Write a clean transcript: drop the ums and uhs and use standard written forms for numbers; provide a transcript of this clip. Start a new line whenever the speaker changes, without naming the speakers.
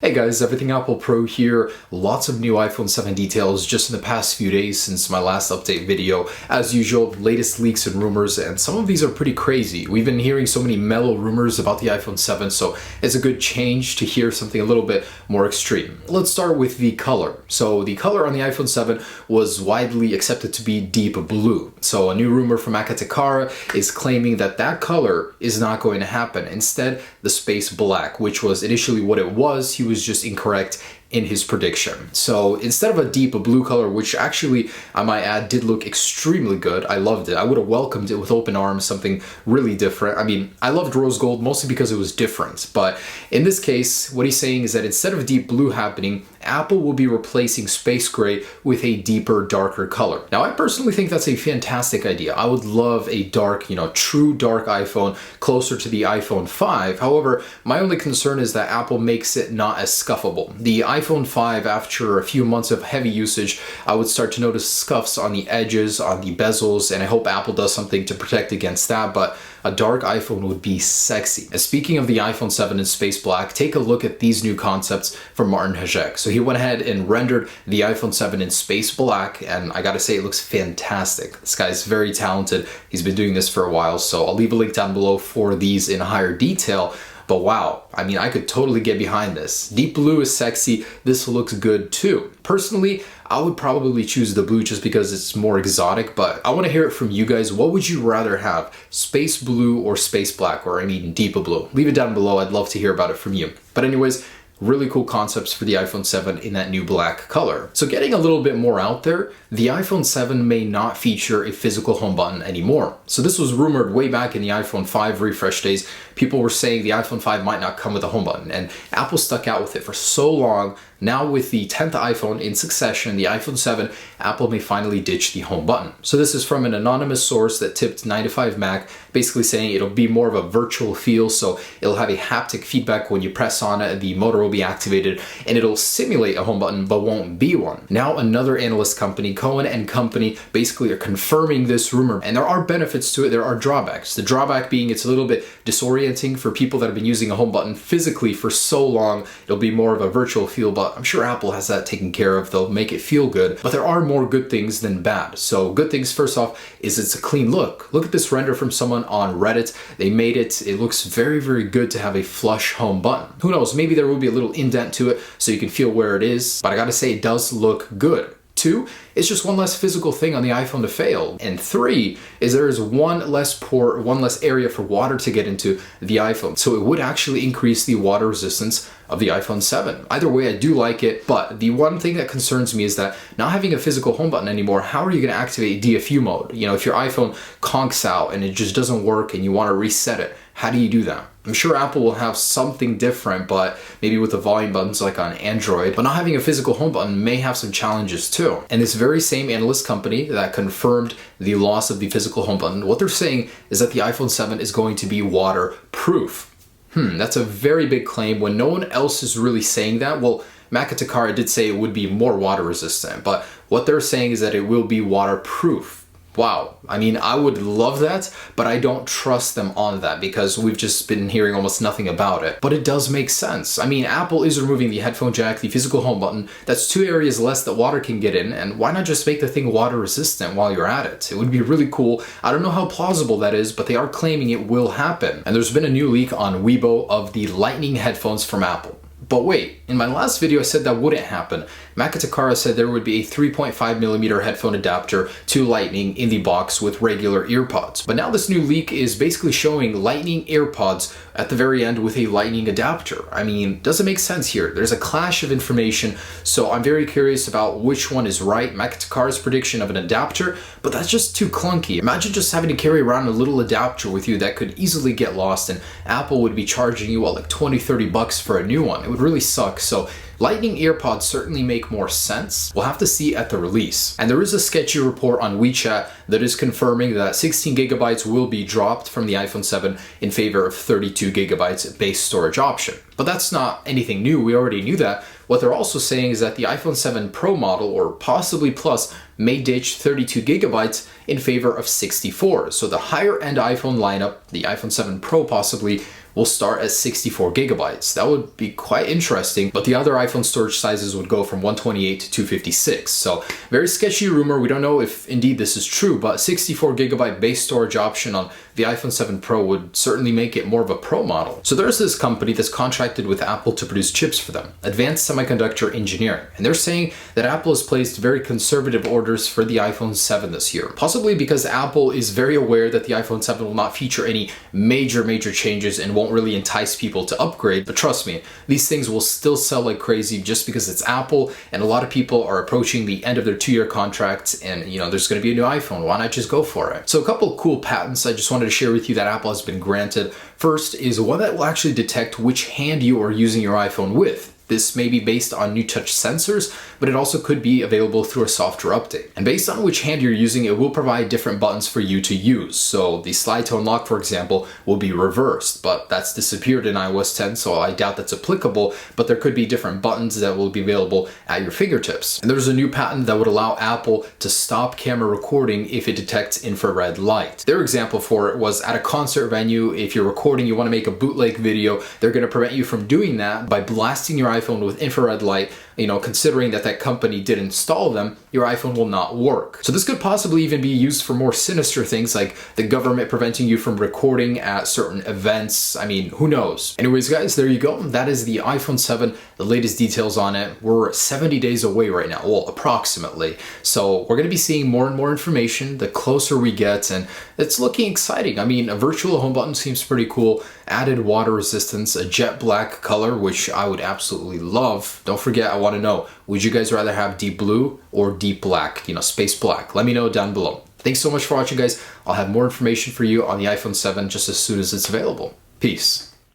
Hey guys, Everything Apple Pro here. Lots of new iPhone 7 details just in the past few days since my last update video. As usual, latest leaks and rumors, and some of these are pretty crazy. We've been hearing so many mellow rumors about the iPhone 7, so it's a good change to hear something a little bit more extreme. Let's start with the color. So the color on the iPhone 7 was widely accepted to be deep blue. So a new rumor from Takara is claiming that that color is not going to happen. Instead, the space black, which was initially what it was, he was just incorrect in his prediction. So instead of a deep blue color, which actually, I might add, did look extremely good, I loved it. I would have welcomed it with open arms, something really different. I mean, I loved rose gold mostly because it was different, but in this case, what he's saying is that instead of deep blue happening, Apple will be replacing space gray with a deeper, darker color. Now, I personally think that's a fantastic idea. I would love a dark, true dark iPhone closer to the iPhone 5. However, my only concern is that Apple makes it not as scuffable. The iPhone 5, after a few months of heavy usage, I would start to notice scuffs on the edges, on the bezels, and I hope Apple does something to protect against that, but a dark iPhone would be sexy. And speaking of the iPhone 7 in space black, take a look at these new concepts from Martin Hajek. So he went ahead and rendered the iPhone 7 in space black, and I gotta say, it looks fantastic. This guy's very talented. He's been doing this for a while, so I'll leave a link down below for these in higher detail. But wow, I mean, I could totally get behind this. Deep blue is sexy. This looks good too. Personally, I would probably choose the blue just because it's more exotic, but I want to hear it from you guys. What would you rather have? Space blue or space black, or I mean deep blue? Leave it down below. I'd love to hear about it from you. But anyways, really cool concepts for the iPhone 7 in that new black color. So getting a little bit more out there, the iPhone 7 may not feature a physical home button anymore. So this was rumored way back in the iPhone 5 refresh days. People were saying the iPhone 5 might not come with a home button, and Apple stuck out with it for so long. Now with the 10th iPhone in succession, the iPhone 7, Apple may finally ditch the home button. So this is from an anonymous source that tipped 9to5Mac, basically saying it'll be more of a virtual feel, so it'll have a haptic feedback when you press on it, the motor will be activated, and it'll simulate a home button but won't be one. Now another analyst company, Cohen and Company, basically are confirming this rumor, and there are benefits to it, there are drawbacks. The drawback being it's a little bit disorienting for people that have been using a home button physically for so long. It'll be more of a virtual feel, but I'm sure Apple has that taken care of. They'll make it feel good, but there are more good things than bad. So good things, first off, is it's a clean look. Look at this render from someone on Reddit. They made it. It looks very, very good to have a flush home button. Who knows, maybe there will be a little indent to it so you can feel where it is, but I gotta say it does look good. 2, it's just one less physical thing on the iPhone to fail. And 3 is there is one less port, one less area for water to get into the iPhone. So it would actually increase the water resistance of the iPhone 7. Either way, I do like it, but the one thing that concerns me is that not having a physical home button anymore, how are you gonna activate DFU mode? If your iPhone conks out and it just doesn't work and you wanna reset it, how do you do that? I'm sure Apple will have something different, but maybe with the volume buttons like on Android. But not having a physical home button may have some challenges too. And this very same analyst company that confirmed the loss of the physical home button, what they're saying is that the iPhone 7 is going to be waterproof. That's a very big claim when no one else is really saying that. Well, Takara did say it would be more water resistant, but what they're saying is that it will be waterproof. Wow. I mean, I would love that, but I don't trust them on that because we've just been hearing almost nothing about it. But it does make sense. I mean, Apple is removing the headphone jack, the physical home button. That's 2 areas less that water can get in, and why not just make the thing water resistant while you're at it? It would be really cool. I don't know how plausible that is, but they are claiming it will happen. And there's been a new leak on Weibo of the Lightning headphones from Apple. But wait, in my last video I said that wouldn't happen. Takara said there would be a 3.5mm headphone adapter to Lightning in the box with regular earpods. But now this new leak is basically showing Lightning AirPods at the very end with a Lightning adapter. I mean, doesn't make sense here. There's a clash of information, so I'm very curious about which one is right. Takara's prediction of an adapter, but that's just too clunky. Imagine just having to carry around a little adapter with you that could easily get lost, and Apple would be charging you, like $20-30 for a new one. It would really suck. So Lightning earpods certainly make more sense. We'll have to see at the release. And there is a sketchy report on WeChat that is confirming that 16GB will be dropped from the iPhone 7 in favor of 32GB base storage option. But that's not anything new, we already knew that. What they're also saying is that the iPhone 7 Pro model, or possibly Plus, may ditch 32 gigabytes in favor of 64. So the higher end iPhone lineup, the iPhone 7 Pro possibly, will start at 64 gigabytes. That would be quite interesting, but the other iPhone storage sizes would go from 128 to 256. So very sketchy rumor. We don't know if indeed this is true, but 64 gigabyte base storage option on the iPhone 7 Pro would certainly make it more of a pro model. So there's this company that's contracted with Apple to produce chips for them, Advanced Semiconductor Engineering, and they're saying that Apple has placed very conservative orders for the iPhone 7 this year, possibly because Apple is very aware that the iPhone 7 will not feature any major changes and won't really entice people to upgrade. But trust me, these things will still sell like crazy just because it's Apple, and a lot of people are approaching the end of their 2-year contracts, and there's going to be a new iPhone. Why not just go for it? So a couple of cool patents I just wanted to share with you that Apple has been granted. First is one that will actually detect which hand you are using your iPhone with. This may be based on new touch sensors, but it also could be available through a software update. And based on which hand you're using, it will provide different buttons for you to use. So the slide to unlock, for example, will be reversed, but that's disappeared in iOS 10, so I doubt that's applicable, but there could be different buttons that will be available at your fingertips. And there's a new patent that would allow Apple to stop camera recording if it detects infrared light. Their example for it was at a concert venue. If you're recording, you want to make a bootleg video, they're going to prevent you from doing that by blasting your iPhone with infrared light. Considering that company did install them, your iPhone will not work. So this could possibly even be used for more sinister things like the government preventing you from recording at certain events. I mean, who knows? Anyways, guys, there you go. That is the iPhone 7, the latest details on it. We're 70 days away right now, well, approximately. So we're going to be seeing more and more information the closer we get, and it's looking exciting. I mean, a virtual home button seems pretty cool. Added water resistance, a jet black color, which I would absolutely love. Don't forget, I want to know, would you guys rather have deep blue or deep black, space black? Let me know down below. Thanks so much for watching, guys. I'll have more information for you on the iPhone 7 just as soon as it's available. Peace.